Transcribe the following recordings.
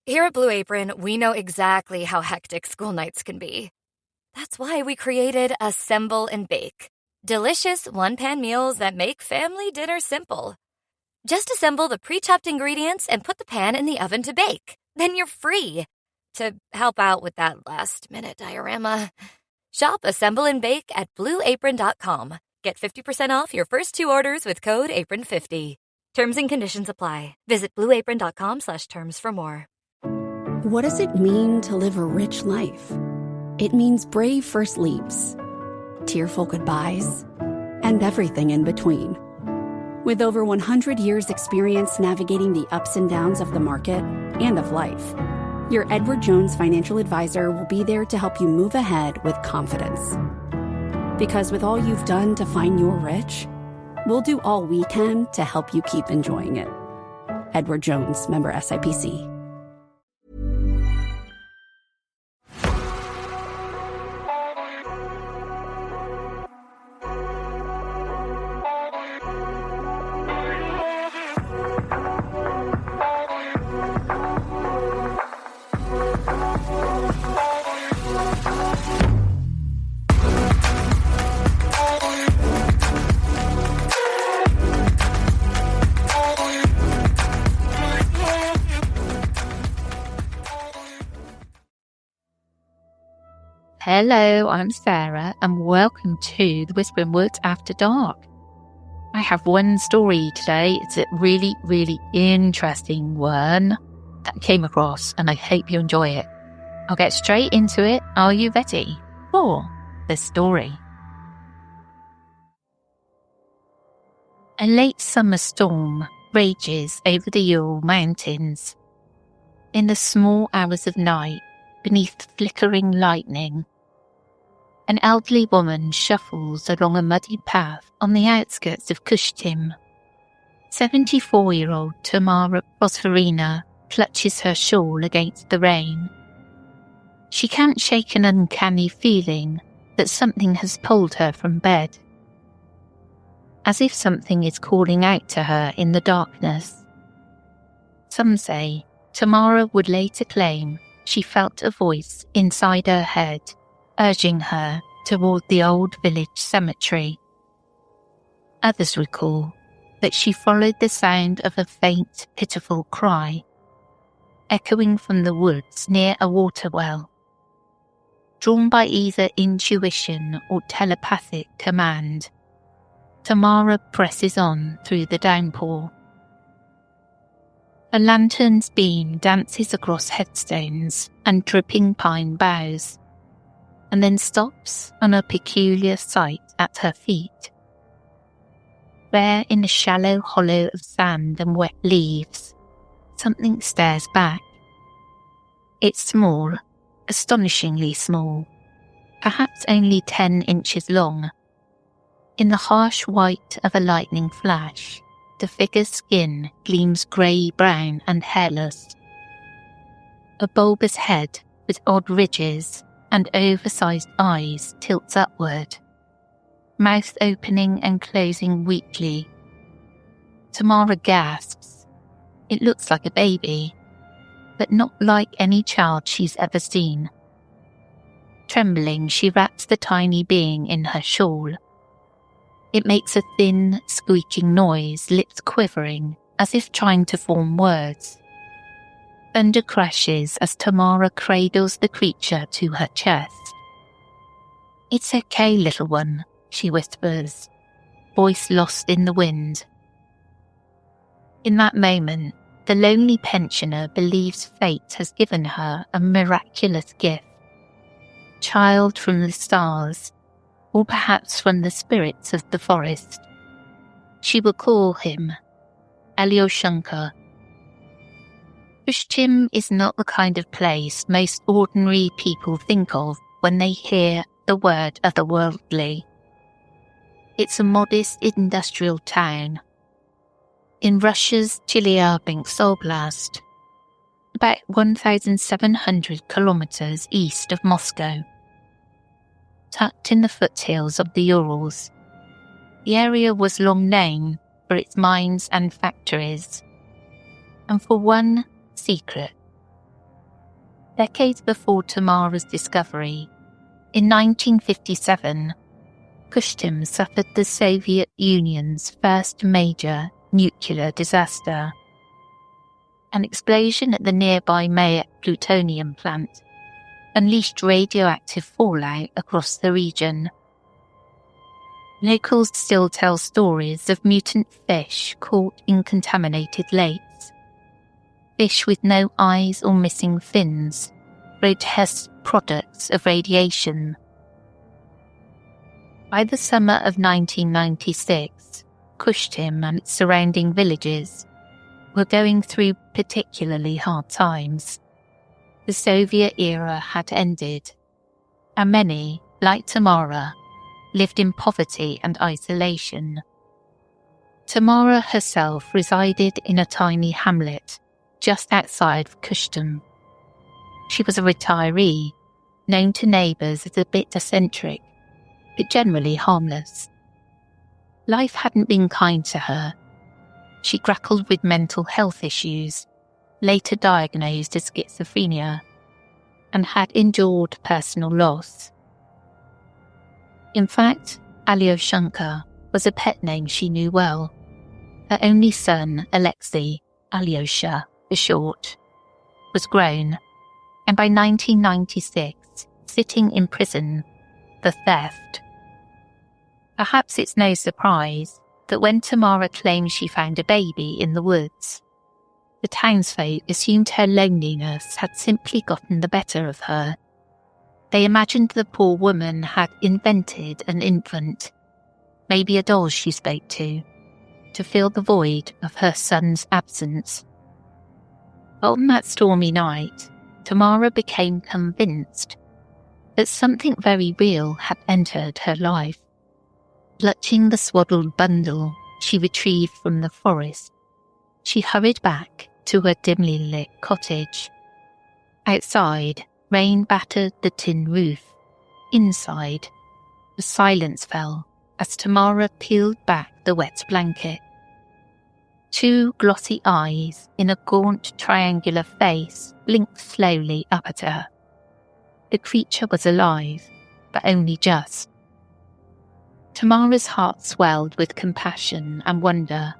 Here at Blue Apron, we know exactly how hectic school nights can be. That's why we created Assemble and Bake. Delicious one-pan meals that make family dinner simple. Just assemble the pre-chopped ingredients and put the pan in the oven to bake. Then you're free to help out with that last-minute diorama. Shop Assemble and Bake at BlueApron.com. Get 50% off your first 2 orders with code APRON50. Terms and conditions apply. Visit BlueApron.com/terms for more. What does it mean to live a rich life? It means brave first leaps, tearful goodbyes, and everything in between. With over 100 years' experience navigating the ups and downs of the market and of life, your Edward Jones financial advisor will be there to help you move ahead with confidence. Because with all you've done to find your rich, we'll do all we can to help you keep enjoying it. Edward Jones, member SIPC. Hello, I'm Sarah, and welcome to the Whispering Woods After Dark. I have one story today. It's a really, really interesting one that I came across, and I hope you enjoy it. I'll get straight into it. Are you ready for the story? A late summer storm rages over the Ural Mountains. In the small hours of night, beneath flickering lightning, an elderly woman shuffles along a muddy path on the outskirts of Kushtim. 74-year-old Tamara Prosperina clutches her shawl against the rain. She can't shake an uncanny feeling that something has pulled her from bed, as if something is calling out to her in the darkness. Some say Tamara would later claim she felt a voice inside her head urging her toward the old village cemetery. Others recall that she followed the sound of a faint, pitiful cry, echoing from the woods near a water well. Drawn by either intuition or telepathic command, Tamara presses on through the downpour. A lantern's beam dances across headstones and dripping pine boughs, and then stops on a peculiar sight at her feet. There, in a shallow hollow of sand and wet leaves, something stares back. It's small, astonishingly small, perhaps only 10 inches long. In the harsh white of a lightning flash, the figure's skin gleams grey-brown and hairless. A bulbous head with odd ridges and oversized eyes tilts upward, mouth opening and closing weakly. Tamara gasps. It looks like a baby, but not like any child she's ever seen. Trembling, she wraps the tiny being in her shawl. It makes a thin, squeaking noise, lips quivering, as if trying to form words. Thunder crashes as Tamara cradles the creature to her chest. "It's okay, little one," she whispers, voice lost in the wind. In that moment, the lonely pensioner believes fate has given her a miraculous gift. Child from the stars, or perhaps from the spirits of the forest. She will call him Alyoshenka. Kushtim is not the kind of place most ordinary people think of when they hear the word otherworldly. It's a modest industrial town in Russia's Chelyabinsk Oblast, about 1,700 kilometers east of Moscow. Tucked in the foothills of the Urals, the area was long known for its mines and factories, and for one secret Decades before Tamara's discovery, in 1957, Kushtim suffered the Soviet Union's first major nuclear disaster. An explosion at the nearby Mayak plutonium plant unleashed radioactive fallout across the region. Locals still tell stories of mutant fish caught in contaminated lakes. Fish with no eyes or missing fins, grotesque products of radiation. By the summer of 1996, Kushtim and its surrounding villages were going through particularly hard times. The Soviet era had ended, and many, like Tamara, lived in poverty and isolation. Tamara herself resided in a tiny hamlet just outside of Kushtim. She was a retiree, known to neighbours as a bit eccentric, but generally harmless. Life hadn't been kind to her. She grappled with mental health issues, later diagnosed as schizophrenia, and had endured personal loss. In fact, Alyoshenka was a pet name she knew well. Her only son, Alexei, Alyosha for short, was grown, and by 1996, sitting in prison for theft. Perhaps it's no surprise that when Tamara claimed she found a baby in the woods, the townsfolk assumed her loneliness had simply gotten the better of her. They imagined the poor woman had invented an infant, maybe a doll she spoke to fill the void of her son's absence. On that stormy night, Tamara became convinced that something very real had entered her life. Clutching the swaddled bundle she retrieved from the forest, she hurried back to her dimly lit cottage. Outside, rain battered the tin roof. Inside, the silence fell as Tamara peeled back the wet blanket. Two glossy eyes in a gaunt triangular face blinked slowly up at her. The creature was alive, but only just. Tamara's heart swelled with compassion and wonder.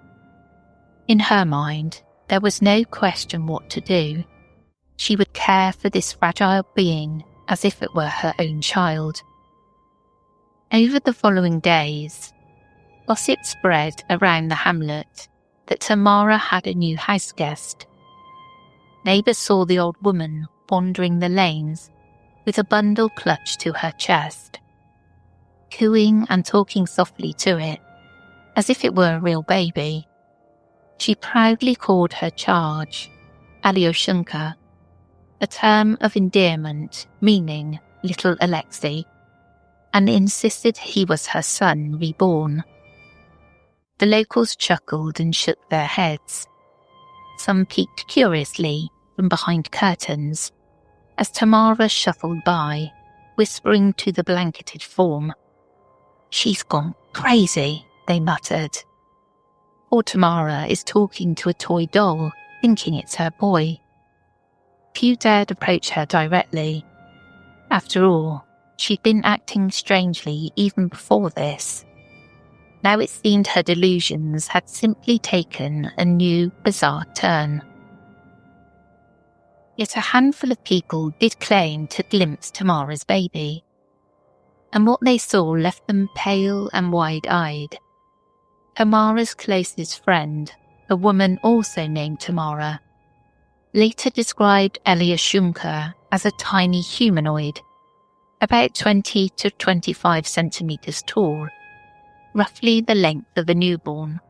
In her mind, there was no question what to do. She would care for this fragile being as if it were her own child. Over the following days, gossip spread around the hamlet that Tamara had a new house guest. Neighbours saw the old woman wandering the lanes with a bundle clutched to her chest, cooing and talking softly to it, as if it were a real baby. She proudly called her charge Alyoshenka, a term of endearment meaning little Alexei, and insisted he was her son reborn. The locals chuckled and shook their heads. Some peeked curiously from behind curtains as Tamara shuffled by, whispering to the blanketed form. "She's gone crazy," they muttered. Poor Tamara is talking to a toy doll, thinking it's her boy. Few dared approach her directly. After all, she'd been acting strangely even before this. Now it seemed her delusions had simply taken a new, bizarre turn. Yet a handful of people did claim to glimpse Tamara's baby, and what they saw left them pale and wide-eyed. Tamara's closest friend, a woman also named Tamara, later described Alyoshenka as a tiny humanoid, about 20 to 25 centimetres tall, roughly the length of a newborn,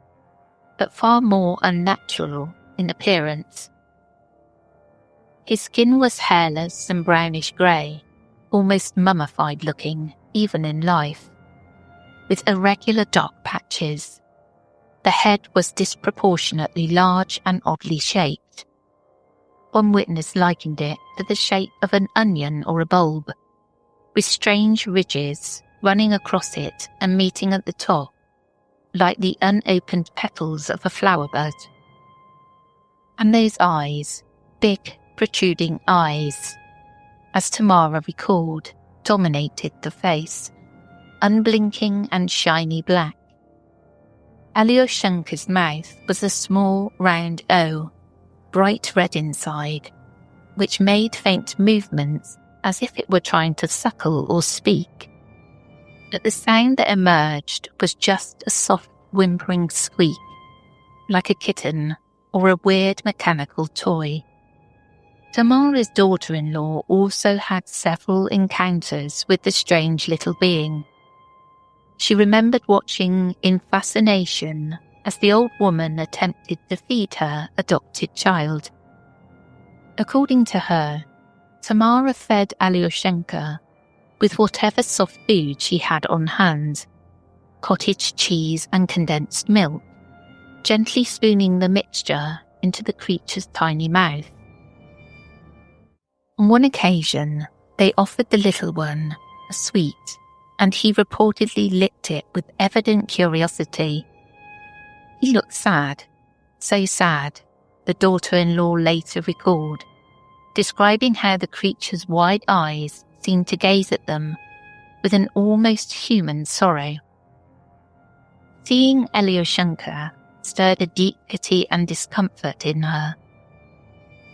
but far more unnatural in appearance. His skin was hairless and brownish grey, almost mummified looking, even in life, with irregular dark patches. The head was disproportionately large and oddly shaped. One witness likened it to the shape of an onion or a bulb, with strange ridges running across it and meeting at the top, like the unopened petals of a flower bud. And those eyes, big, protruding eyes, as Tamara recalled, dominated the face, unblinking and shiny black. Alyoshenka's mouth was a small round O, bright red inside, which made faint movements as if it were trying to suckle or speak. But the sound that emerged was just a soft whimpering squeak, like a kitten or a weird mechanical toy. Tamara's daughter-in-law also had several encounters with the strange little being. She remembered watching in fascination as the old woman attempted to feed her adopted child. According to her, Tamara fed Alyoshenka with whatever soft food she had on hand, cottage cheese and condensed milk, gently spooning the mixture into the creature's tiny mouth. On one occasion, they offered the little one a sweet, and he reportedly licked it with evident curiosity. He looked sad, so sad, the daughter-in-law later recalled, describing how the creature's wide eyes seemed to gaze at them with an almost human sorrow. Seeing Alyoshenka stirred a deep pity and discomfort in her.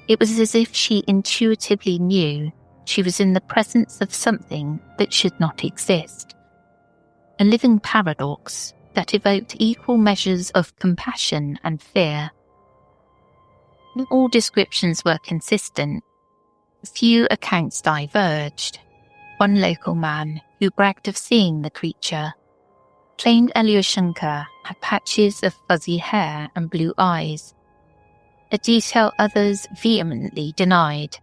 It was as if she intuitively knew she was in the presence of something that should not exist. A living paradox that evoked equal measures of compassion and fear. Not all descriptions were consistent. A few accounts diverged. One local man, who bragged of seeing the creature, claimed Alyoshenka had patches of fuzzy hair and blue eyes, a detail others vehemently denied.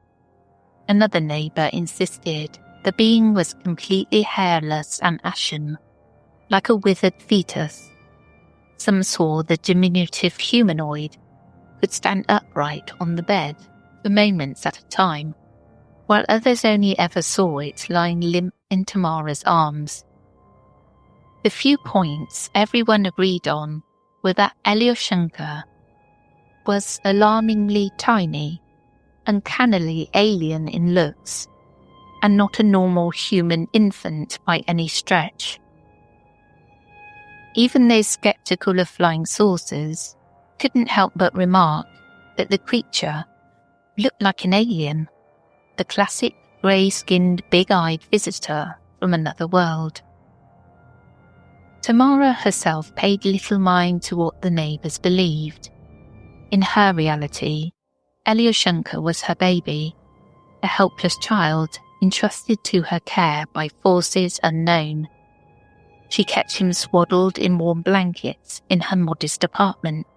Another neighbour insisted the being was completely hairless and ashen, like a withered fetus. Some swore the diminutive humanoid could stand upright on the bed for moments at a time, while others only ever saw it lying limp in Tamara's arms. The few points everyone agreed on were that Alyoshenka was alarmingly tiny, uncannily alien in looks, and not a normal human infant by any stretch. Even those sceptical of flying saucers couldn't help but remark that the creature looked like an alien, the classic grey-skinned, big-eyed visitor from another world. Tamara herself paid little mind to what the neighbours believed. In her reality, Alyoshenka was her baby, a helpless child entrusted to her care by forces unknown. She kept him swaddled in warm blankets in her modest apartment,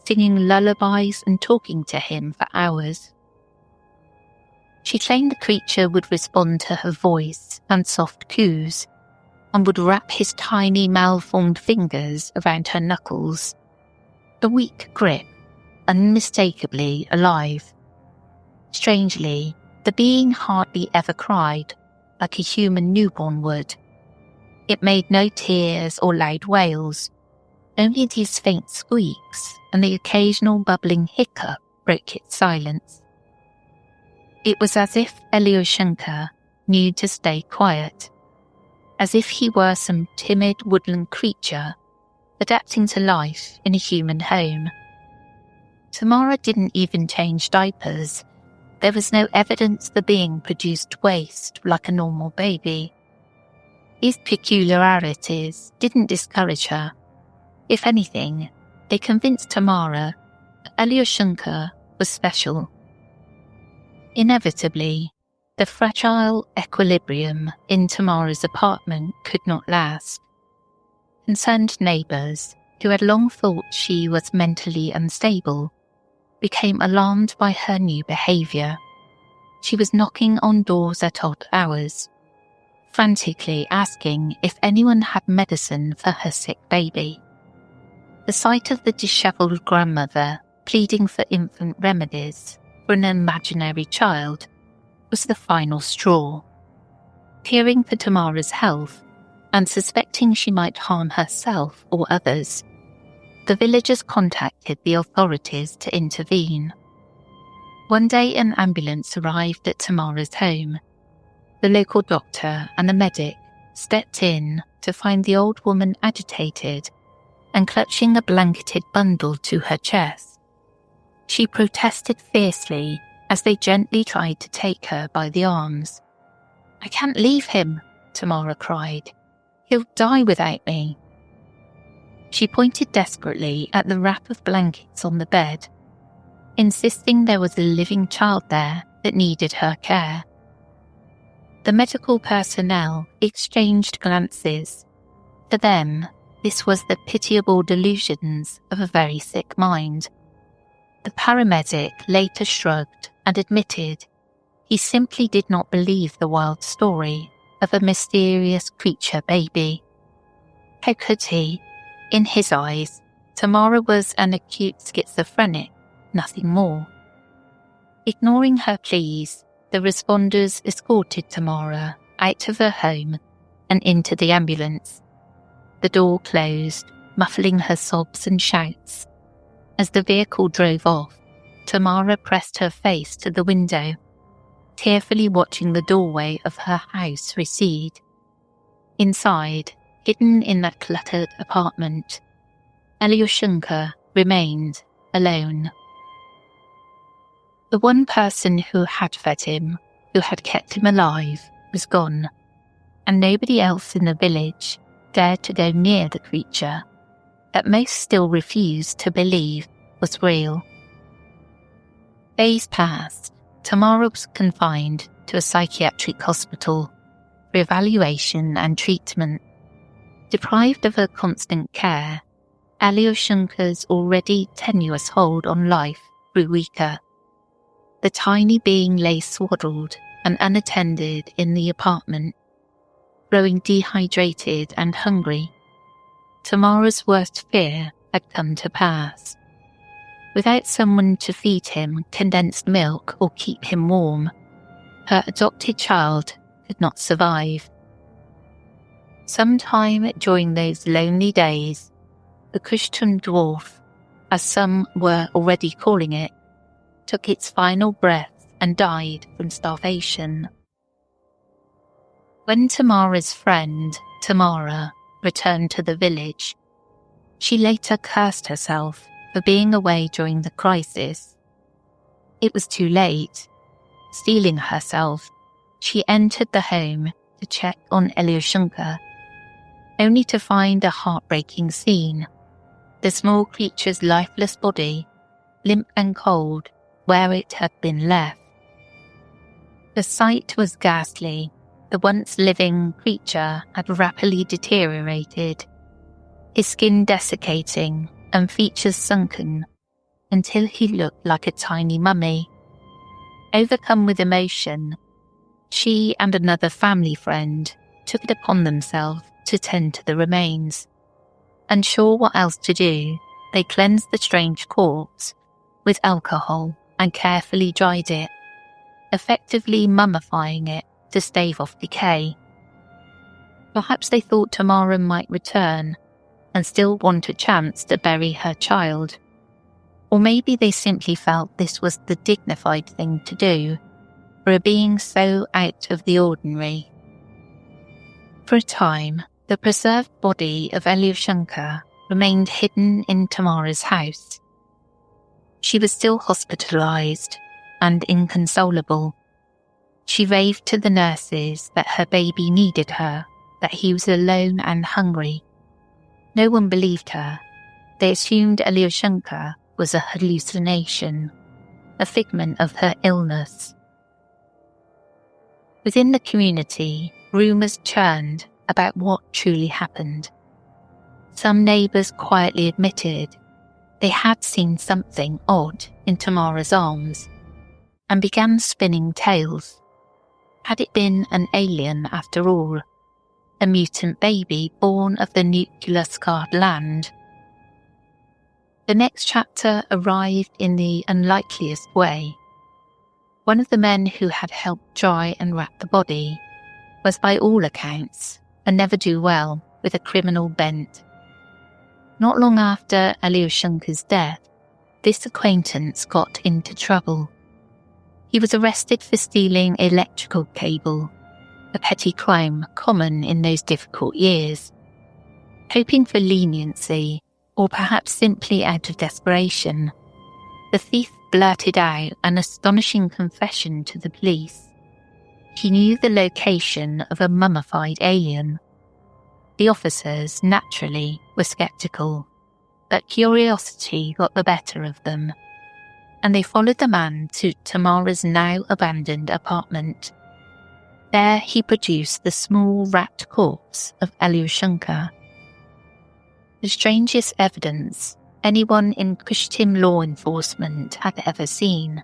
singing lullabies and talking to him for hours. She claimed the creature would respond to her voice and soft coos, and would wrap his tiny malformed fingers around her knuckles. A weak grip, unmistakably alive. Strangely, the being hardly ever cried, like a human newborn would. It made no tears or loud wails. Only these faint squeaks and the occasional bubbling hiccup broke its silence. It was as if Alyoshenka knew to stay quiet, as if he were some timid woodland creature adapting to life in a human home. Tamara didn't even change diapers. There was no evidence the being produced waste like a normal baby. These peculiarities didn't discourage her. If anything, they convinced Tamara that Alyoshenka was special. Inevitably, the fragile equilibrium in Tamara's apartment could not last. Concerned neighbours, who had long thought she was mentally unstable, became alarmed by her new behaviour. She was knocking on doors at odd hours, frantically asking if anyone had medicine for her sick baby. The sight of the dishevelled grandmother pleading for infant remedies for an imaginary child was the final straw. Fearing for Tamara's health and suspecting she might harm herself or others, the villagers contacted the authorities to intervene. One day an ambulance arrived at Tamara's home. The local doctor and a medic stepped in to find the old woman agitated and clutching a blanketed bundle to her chest. She protested fiercely as they gently tried to take her by the arms. "I can't leave him," Tamara cried. "He'll die without me." She pointed desperately at the wrap of blankets on the bed, insisting there was a living child there that needed her care. The medical personnel exchanged glances. For them, this was the pitiable delusions of a very sick mind. The paramedic later shrugged and admitted he simply did not believe the wild story of a mysterious creature baby. How could he? In his eyes, Tamara was an acute schizophrenic, nothing more. Ignoring her pleas, the responders escorted Tamara out of her home and into the ambulance. The door closed, muffling her sobs and shouts. As the vehicle drove off, Tamara pressed her face to the window, tearfully watching the doorway of her house recede. Inside, hidden in that cluttered apartment, Alyoshenka remained alone. The one person who had fed him, who had kept him alive, was gone, and nobody else in the village dared to go near the creature that most still refused to believe was real. Days passed. Tamara was confined to a psychiatric hospital for evaluation and treatment. Deprived of her constant care, Alyoshenka's already tenuous hold on life grew weaker. The tiny being lay swaddled and unattended in the apartment, growing dehydrated and hungry. Tamara's worst fear had come to pass. Without someone to feed him condensed milk or keep him warm, her adopted child could not survive. Sometime during those lonely days, the Kushtun dwarf, as some were already calling it, took its final breath and died from starvation. When Tamara's friend, Tamara, returned to the village, she later cursed herself for being away during the crisis. It was too late. Steeling herself, she entered the home to check on Alyoshenka, only to find a heartbreaking scene. The small creature's lifeless body, limp and cold, where it had been left. The sight was ghastly. The once living creature had rapidly deteriorated, his skin desiccating and features sunken until he looked like a tiny mummy. Overcome with emotion, she and another family friend took it upon themselves to tend to the remains. Unsure what else to do, they cleansed the strange corpse with alcohol and carefully dried it, effectively mummifying it to stave off decay. Perhaps they thought Tamara might return and still want a chance to bury her child. Or maybe they simply felt this was the dignified thing to do for a being so out of the ordinary. For a time, the preserved body of Alyoshenka remained hidden in Tamara's house. She was still hospitalized and inconsolable. She raved to the nurses that her baby needed her, that he was alone and hungry. No one believed her. They assumed Alyoshenka was a hallucination, a figment of her illness. Within the community, rumours churned about what truly happened. Some neighbours quietly admitted they had seen something odd in Tamara's arms and began spinning tales. Had it been an alien after all? A mutant baby born of the nuclear-scarred land? The next chapter arrived in the unlikeliest way. One of the men who had helped dry and wrap the body was by all accounts a ne'er-do-well with a criminal bent. Not long after Alyoshenka's death, this acquaintance got into trouble. He was arrested for stealing electrical cable, a petty crime common in those difficult years. Hoping for leniency, or perhaps simply out of desperation, the thief blurted out an astonishing confession to the police. He knew the location of a mummified alien. The officers, naturally, were sceptical, but curiosity got the better of them, and they followed the man to Tamara's now abandoned apartment. There he produced the small wrapped corpse of Alyoshenka. The strangest evidence anyone in Kushtim law enforcement had ever seen.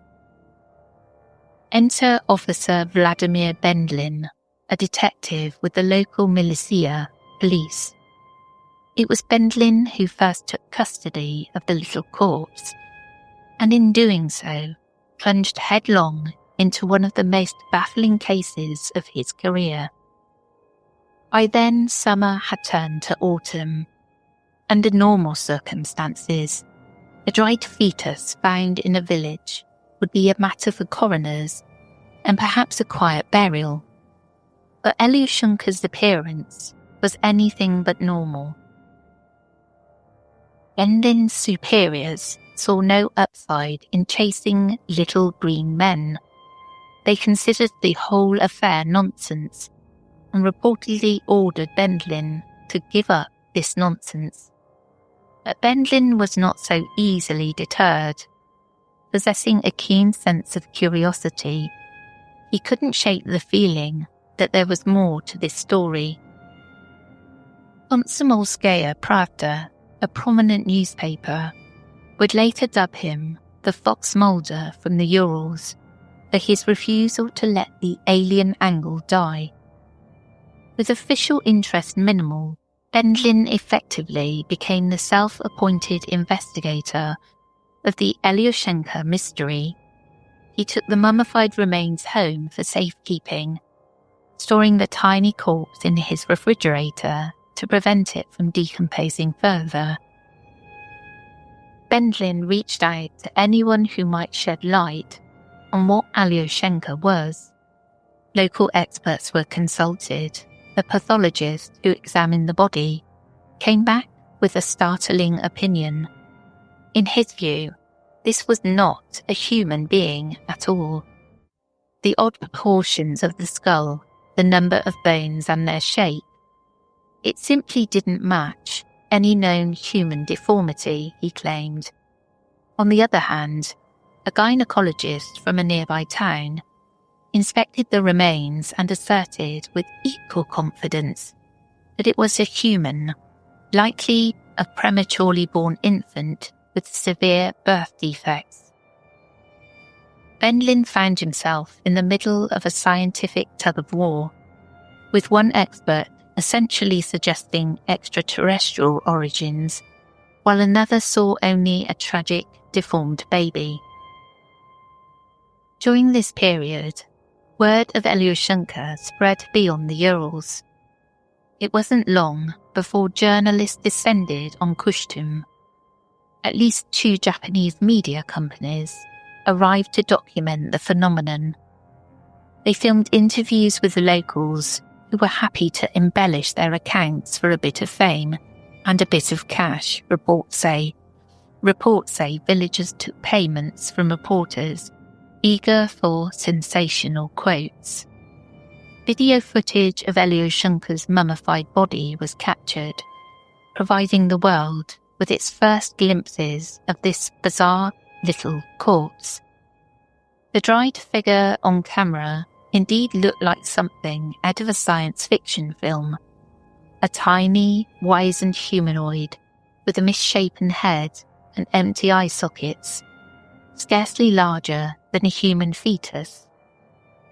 Enter Officer Vladimir Bendlin, a detective with the local militia police. It was Bendlin who first took custody of the little corpse, and in doing so, plunged headlong into one of the most baffling cases of his career. By then, summer had turned to autumn. Under normal circumstances, a dried fetus found in a village would be a matter for coroners and perhaps a quiet burial. But Alyoshenka's appearance was anything but normal. Bendlin's superiors saw no upside in chasing little green men. They considered the whole affair nonsense and reportedly ordered Bendlin to give up this nonsense. But Bendlin was not so easily deterred. Possessing a keen sense of curiosity, he couldn't shake the feeling that there was more to this story. Komsomolskaya Pravda, a prominent newspaper, would later dub him the Fox Mulder from the Urals for his refusal to let the alien angle die. With official interest minimal, Bendlin effectively became the self-appointed investigator of the Alyoshenka mystery. He took the mummified remains home for safekeeping, storing the tiny corpse in his refrigerator to prevent it from decomposing further. Bendlin reached out to anyone who might shed light on what Alyoshenka was. Local experts were consulted. A pathologist who examined the body came back with a startling opinion. In his view, this was not a human being at all. The odd proportions of the skull, the number of bones and their shape, it simply didn't match any known human deformity, he claimed. On the other hand, a gynecologist from a nearby town inspected the remains and asserted with equal confidence that it was a human, likely a prematurely born infant with severe birth defects. Bendlin found himself in the middle of a scientific tug-of-war, with one expert essentially suggesting extraterrestrial origins, while another saw only a tragic, deformed baby. During this period, word of Alyoshenka spread beyond the Urals. It wasn't long before journalists descended on Kushtim. At least 2 Japanese media companies arrived to document the phenomenon. They filmed interviews with the locals who were happy to embellish their accounts for a bit of fame and a bit of cash, reports say. Reports say villagers took payments from reporters eager for sensational quotes. Video footage of Alyoshenka's mummified body was captured, providing the world with its first glimpses of this bizarre little corpse. The dried figure on camera indeed looked like something out of a science fiction film. A tiny, wizened humanoid with a misshapen head and empty eye sockets, scarcely larger than a human fetus,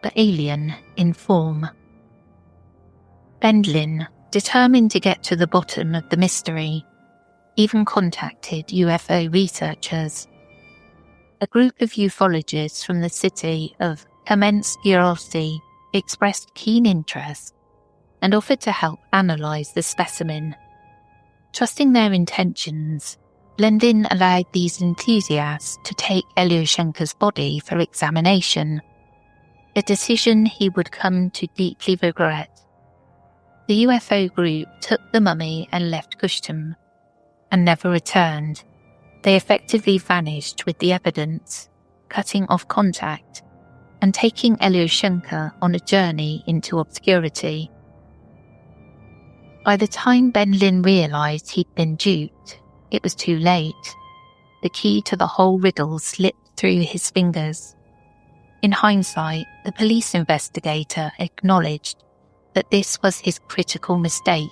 but alien in form. Bendlin, determined to get to the bottom of the mystery, even contacted UFO researchers. A group of ufologists from the city of Kamensk-Uralsky expressed keen interest and offered to help analyse the specimen. Trusting their intentions, Lendin allowed these enthusiasts to take Alyoshenka's body for examination, a decision he would come to deeply regret. The UFO group took the mummy and left Kushtum, and never returned. They effectively vanished with the evidence, cutting off contact and taking Alyoshenka on a journey into obscurity. By the time Ben Lin realised he'd been duped, it was too late. The key to the whole riddle slipped through his fingers. In hindsight, the police investigator acknowledged that this was his critical mistake.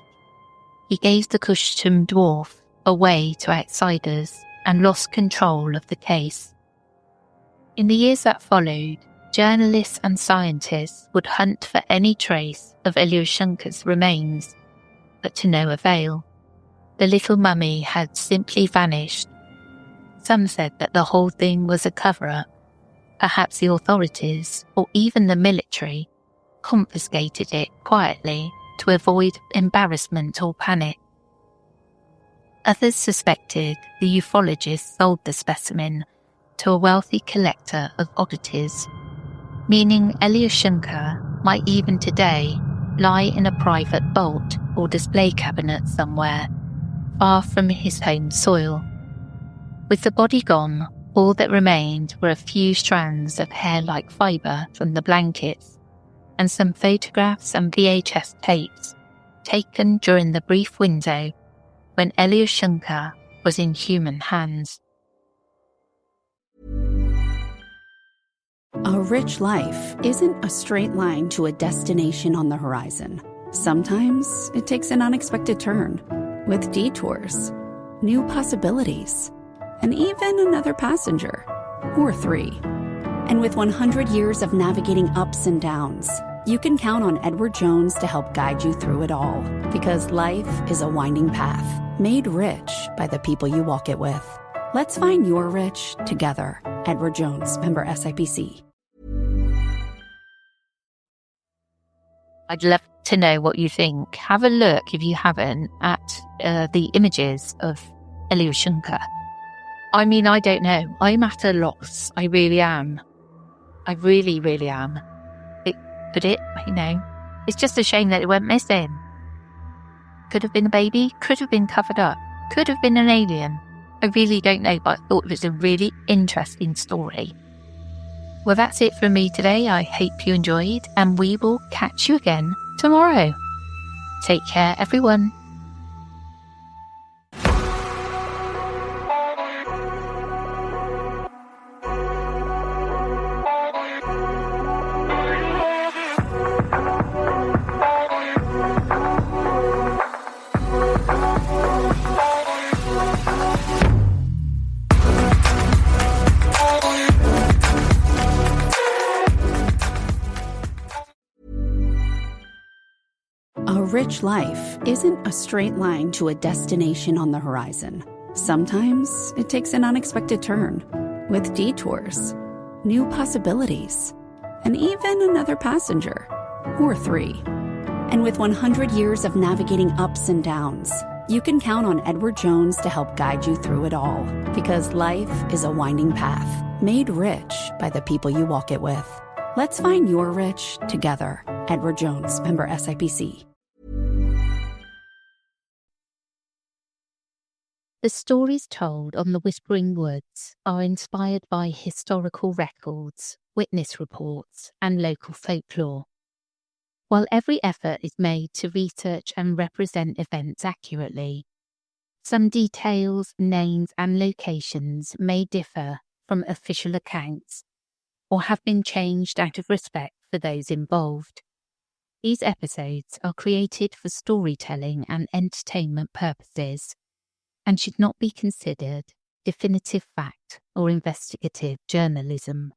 He gave the Kushtum dwarf away to outsiders and lost control of the case. In the years that followed, journalists and scientists would hunt for any trace of Alyoshenka's remains, but to no avail. The little mummy had simply vanished. Some said that the whole thing was a cover-up. Perhaps the authorities, or even the military, confiscated it quietly to avoid embarrassment or panic. Others suspected the ufologist sold the specimen to a wealthy collector of oddities, meaning Alyoshenka might even today lie in a private vault or display cabinet somewhere, far from his home soil. With the body gone, all that remained were a few strands of hair-like fibre from the blankets, and some photographs and VHS tapes taken during the brief window when Alyoshenka was in human hands. A rich life isn't a straight line to a destination on the horizon. Sometimes it takes an unexpected turn, with detours, new possibilities, and even another passenger, or three. And with 100 years of navigating ups and downs, you can count on Edward Jones to help guide you through it all. Because life is a winding path, made rich by the people you walk it with. Let's find your rich together. Edward Jones, member SIPC. I'd love to know what you think. Have a look, if you haven't, at the images of Alyoshenka. I mean, I don't know. I'm at a loss. I really am. I really, really am. It's just a shame that it went missing. Could have been a baby, could have been covered up, could have been an alien. I really don't know, but I thought it was a really interesting story. Well, that's it from me today. I hope you enjoyed, and we will catch you again tomorrow. Take care, everyone. A rich life isn't a straight line to a destination on the horizon. Sometimes it takes an unexpected turn, with detours, new possibilities, and even another passenger, or three. And with 100 years of navigating ups and downs, you can count on Edward Jones to help guide you through it all. Because life is a winding path, made rich by the people you walk it with. Let's find your rich together. Edward Jones, member SIPC. The stories told on the Whispering Woods are inspired by historical records, witness reports, and local folklore. While every effort is made to research and represent events accurately, some details, names, and locations may differ from official accounts or have been changed out of respect for those involved. These episodes are created for storytelling and entertainment purposes and should not be considered definitive fact or investigative journalism.